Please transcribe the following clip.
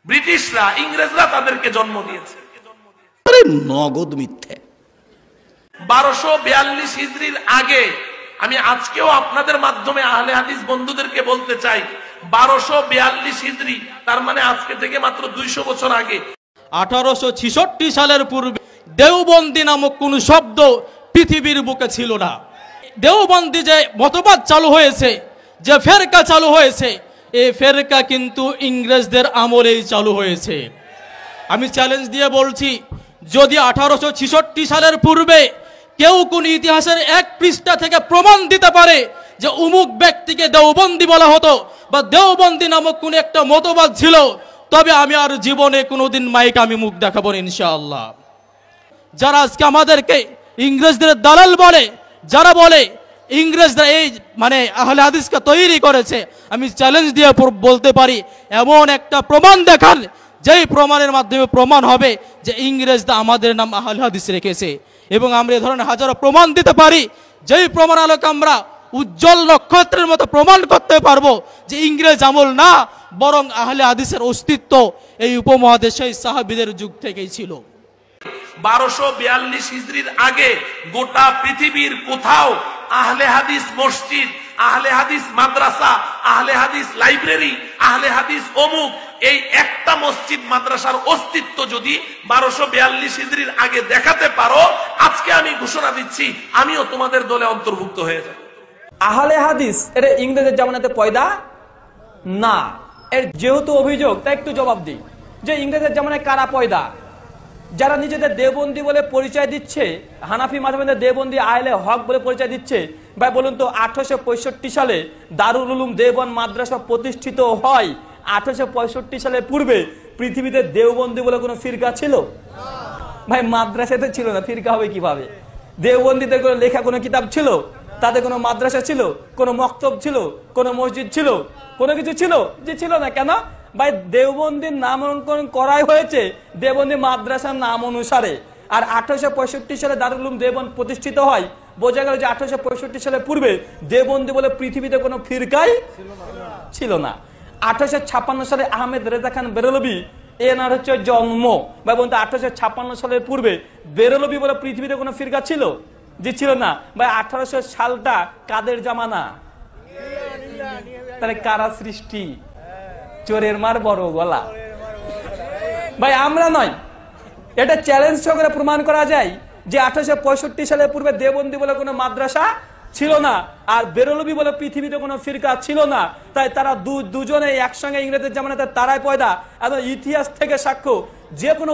ব্রিটিশরা, ইংরেজরা তাদেরকে জন্ম দিয়েছে। নগদ মিথ্যে। 1242 হিজরির আগে, আমি আজকেও আপনাদের মাধ্যমে আহলে হাদিস বন্ধুদেরকে বলতে চাই, 1242 হিজরি তার মানে আজকে থেকে মাত্র 200 বছর আগে। 1866 সালের পূর্বে দেওবন্দি নামক কোন শব্দ পৃথিবীর বুকে ছিল না। দেওবন্দি যে মতবাদ চালু হয়েছে, যে ফেরকা চালু হয়েছে, এই ফেরকা কিন্তু ইংরেজদের আমলেই চালু হয়েছে। আমি চ্যালেঞ্জ দিয়ে বলছি, যদি 1866 সালের পূর্বে কেউ কোন ইতিহাসের এক পৃষ্ঠা থেকে প্রমাণ দিতে পারে যে অমুক ব্যক্তিকে দেওবন্দি বলা হতো বা দেওবন্দি নামক কোন একটা মতবাদ ছিল, তবে আমি আর জীবনে কোনোদিন মাইকে আমি মুখ দেখাবো না ইনশাআল্লাহ। যারা আজকে আমাদেরকে ইংরেজদের দালাল বলে, যারা বলে ইংরেজরা এই মানে আহলে হাদিসকে তৈরি করেছে, আমি চ্যালেঞ্জ দিয়ে বলতে পারি এমন একটা প্রমাণ দেখান যেই প্রমাণের মাধ্যমে প্রমাণ হবে যে ইংরেজরা আমাদের নাম আহলে হাদিস রেখেছে। এবং আমরা এই ধরনের হাজারো প্রমাণ দিতে পারি, যেই প্রমাণ আলোকে আমরা উজ্জ্বল নক্ষত্রের মতো প্রমাণ করতে পারবো যে ইংরেজ আমল না, বরং আহলে হাদিসের অস্তিত্ব এই উপমহাদেশের সাহাবীদের যুগ থেকেই ছিল। 1242 হিজরির আগে গোটা পৃথিবীর কোথাও আহলে হাদিস মসজিদ, আহলে হাদিস মাদ্রাসা, আহলে হাদিস লাইব্রেরি, আহলে হাদিস অমুক, এই একটা মসজিদ মাদ্রাসার অস্তিত্ব যদি 1242 হিজরির আগে দেখাতে পারো, আজকে আমি ঘোষণা দিচ্ছি আমিও তোমাদের দলে অন্তর্ভুক্ত হয়ে যাব। আহলে হাদিস এটা ইংরেজের জামানাতে পয়দা না। এর যেহেতু অভিযোগ, তাই একটু জবাব দিই যে ইংরেজের জামানায় কারা পয়দা? যারা নিজেদের দেওবন্দি বলে পরিচয় দিচ্ছে, হানাফি মাযহাবে দেওবন্দি আহলে হক বলে পরিচয় দিচ্ছে। ভাই বলুন তো, 1865 সালে দারুল উলুম দেওবন্দ মাদ্রাসা প্রতিষ্ঠিত হয়। 1865 সালের পূর্বে পৃথিবীতে দেওবন্দি বলে কোনো ফিরকা ছিল? ভাই মাদ্রাসাতে ছিল না, ফিরকা হবে কিভাবে? দেওবন্দিদের কোনো লেখা কোনো কিতাব ছিল? তাদের কোনো মাদ্রাসা ছিল? কোনো মক্তব ছিল? কোনো মসজিদ ছিল? কোনো কিছু ছিল? যে ছিল না। কেন? ভাই দেওবন্দির নামাঙ্কন করাই হয়েছে দেওবন্দি মাদ্রাসার নাম অনুসারে। আর 1865 সালে দারুল উলুম দেওবন্দ প্রতিষ্ঠিত হয়। বোঝা গেল যে 1865 সালের পূর্বে দেওবন্দি বলে পৃথিবীতে কোনো ফিরকাই ছিল না। 1856 সালে আহমেদ রেজা খান বেরলভি, এনার হচ্ছে জন্ম। ভাই বলতে 1856 সালের পূর্বে বেরলভি বলে পৃথিবীতে কোনো ফিরকা ছিল? যে ছিল না। ভাই 1800 সালটা কাদের জামানা? তাহলে কারা সৃষ্টি? চোরের মার বড় গলা। ভাই আমরা নয়, এটা চ্যালেঞ্জ সহকারে প্রমাণ করা যায় যে 1865 সালের পূর্বে দেওবন্দি বলে কোনো মাদ্রাসা ছিল না, আর বেরলভি বলে পৃথিবীতে কোনো ফিরকা ছিল না। তাই তারা দুজনে একসঙ্গে ইংরেজের জামানাতে তারাই পয়দা। এবং ইতিহাস থেকে সাক্ষ্য, যে কোনো